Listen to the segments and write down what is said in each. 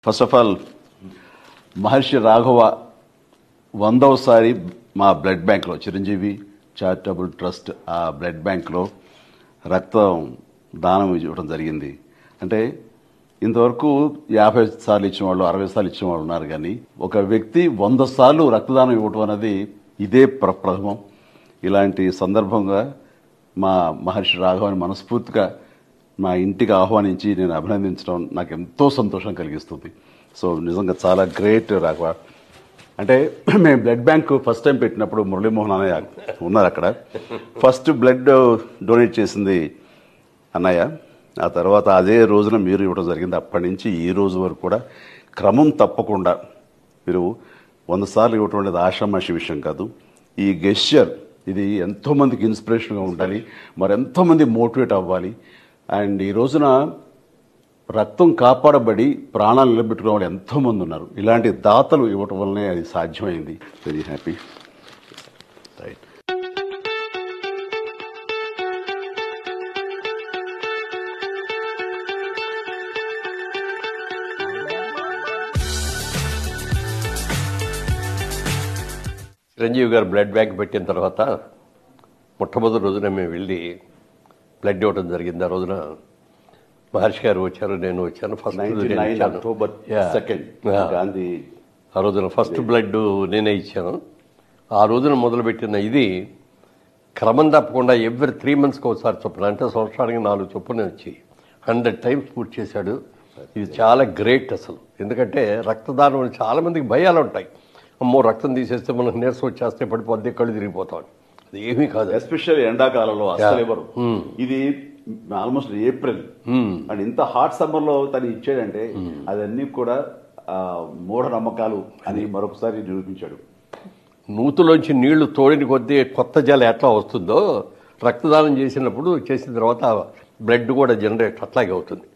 First of all మహర్షి రాఘవ 100వసారి మా blood బ్యాంక్లో Chiranjeevi charitable trust ఆ బ్లడ్ బ్యాంక్లో రక్తం దానం ఇవ్వడం జరిగింది. అంటే ఇంతవరకు 50 సార్లు ఇచ్చిన వాళ్ళు 60 సార్లు ఇచ్చిన వాళ్ళు ఉన్నారు, కానీ ఒక వ్యక్తి 100 సార్లు రక్తదానం ఇవ్వటం అనేది ఇదే ప్రథమం. ఇలాంటి సందర్భంగా మా మహర్షి రాఘవని మనస్ఫూర్తిగా మా ఇంటికి ఆహ్వానించి నేను అభినందించడం నాకు ఎంతో సంతోషం కలిగిస్తుంది. సో నిజంగా చాలా గ్రేట్ రాఘవ. అంటే మేము బ్లడ్ బ్యాంక్ ఫస్ట్ టైం పెట్టినప్పుడు మురళీమోహన్ అన్నయ్య ఉన్నారు అక్కడ. ఫస్ట్ బ్లడ్ డొనేట్ చేసింది అన్నయ్య, ఆ తర్వాత అదే రోజున మీరు ఇవ్వడం జరిగింది. అప్పటి నుంచి ఈ రోజు వరకు కూడా క్రమం తప్పకుండా మీరు 100 సార్లు ఇవ్వటం అనేది ఆషామాషి విషయం కాదు. ఈ గెస్చర్ ఇది ఎంతోమందికి ఇన్స్పిరేషన్గా ఉండాలి, మరి ఎంతోమంది మోటివేట్ అవ్వాలి. అండ్ ఈ రోజున రక్తం కాపాడబడి ప్రాణాలు నిలబెట్టుకునే వాళ్ళు ఎంతోమంది ఉన్నారు. ఇలాంటి దాతలు ఇవ్వటం వల్లనే అది సాధ్యమైంది. Very happy. రైట్. చిరంజీవి గారు బ్లడ్ బ్యాంక్ పెట్టిన తర్వాత మొట్టమొదటి రోజున మేము వెళ్ళి బ్లడ్ ఇవ్వడం జరిగింది. ఆ రోజున మహర్షి గారు వచ్చారు, నేను వచ్చాను. ఫస్ట్ October 2nd గాంధీ ఆ రోజున ఫస్ట్ బ్లడ్ నేనే ఇచ్చాను. ఆ రోజున మొదలుపెట్టిన ఇది క్రమం తప్పకుండా ఎవ్రీ 3 monthsకి ఒకసారి చొప్పున, అంటే సంవత్సరానికి 4 చొప్పున వచ్చి 100 times పూర్తి చేశాడు. ఇది చాలా గ్రేట్ అసలు. ఎందుకంటే రక్తదానం చాలా మందికి భయాలు ఉంటాయి. అమ్మో రక్తం తీసేస్తే మనకు నీరసం వచ్చేస్తే పడిపోద్ది, కళ్ళు తిరిగిపోతాం. అది ఏమీ కాదు. ఎస్పెషల్లీ ఎండాకాలంలో అసలు ఎవరు. ఇది ఆల్మోస్ట్ ఏప్రిల్ అండ్ ఇంత హాట్ సమ్మర్ లో తను ఇచ్చాడంటే అదన్నీ కూడా మూఢ నమ్మకాలు అని మరొకసారి నిరూపించాడు. నూతులోంచి నీళ్లు తోడిని కొద్దీ కొత్త జలం ఎట్లా వస్తుందో రక్తదానం చేసిన తర్వాత బ్లడ్ కూడా జనరేట్ అట్లాగే అవుతుంది.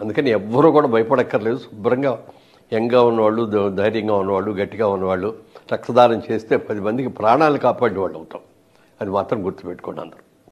అందుకని ఎవ్వరూ కూడా భయపడక్కర్లేదు. శుభ్రంగా యంగ్గా ఉన్నవాళ్ళు, ధైర్యంగా ఉన్నవాళ్ళు, గట్టిగా ఉన్నవాళ్ళు రక్తదానం చేస్తే 10 మందికి ప్రాణాలు కాపాడే వాళ్ళు అవుతాం. అది మాత్రం గుర్తుపెట్టుకోండి అందరూ.